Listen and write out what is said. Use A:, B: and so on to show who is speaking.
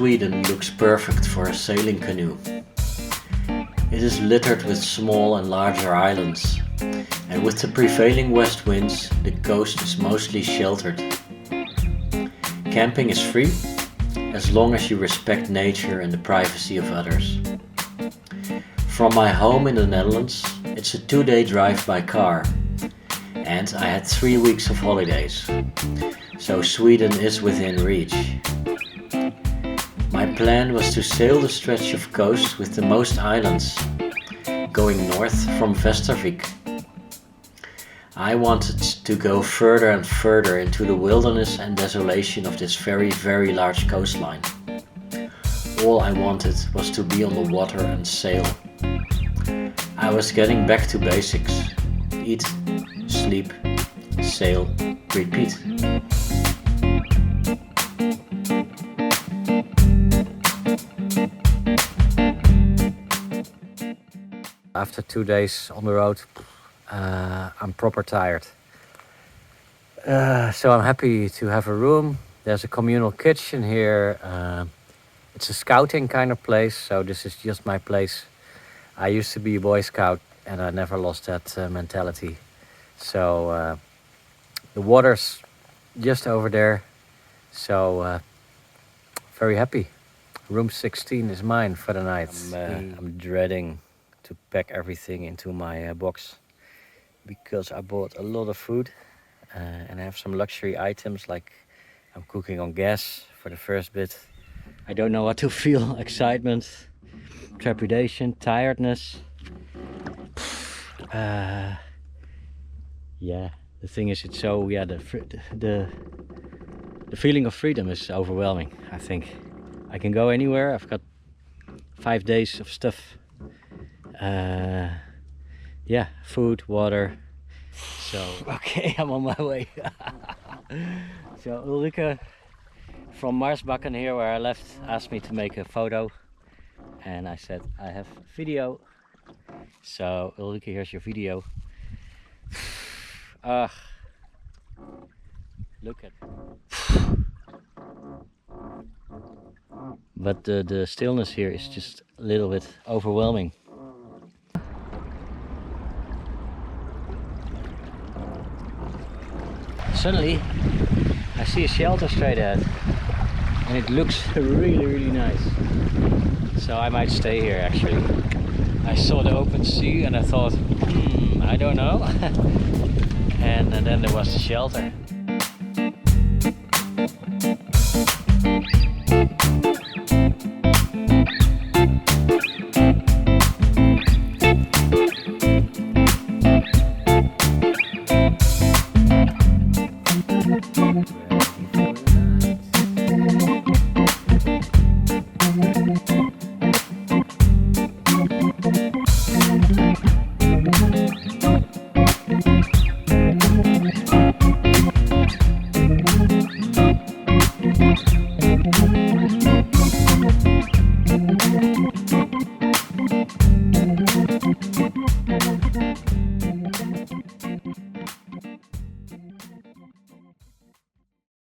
A: Sweden looks perfect for a sailing canoe. It is littered with small and larger islands, and with the prevailing west winds, the coast is mostly sheltered. Camping is free, as long as you respect nature and the privacy of others. From my home in the Netherlands, it's a 2-day drive by car, and I had 3 weeks of holidays, so Sweden is within reach. My plan was to sail the stretch of coast with the most islands, going north from Vaestervik. I wanted to go further and further into the wilderness and desolation of this very, very large coastline. All I wanted was to be on the water and sail. I was getting back to basics. Eat, sleep, sail, repeat. After 2 days on the road, I'm proper tired. So I'm happy to have a room. There's a communal kitchen here. It's a scouting kind of place, so this is just my place. I used to be a Boy Scout and I never lost that mentality. So the water's just over there, so very happy. Room 16 is mine for the night. I'm dreading to pack everything into my box because I bought a lot of food and I have some luxury items, like I'm cooking on gas for the first bit. I don't know what to feel: excitement, trepidation, tiredness. Yeah, the thing is, it's so, yeah, the feeling of freedom is overwhelming. I think I can go anywhere. I've got 5 days of stuff. Yeah, food, water. So okay, I'm on my way. So Ulrike from Marsbacken here, where I left, asked me to make a photo, and I said I have video. So Ulrike, here's your video. Look at it. But the stillness here is just a little bit overwhelming. Suddenly I see a shelter straight ahead and it looks really nice, so I might stay here actually. I saw the open sea and I thought, I don't know. and then there was the shelter.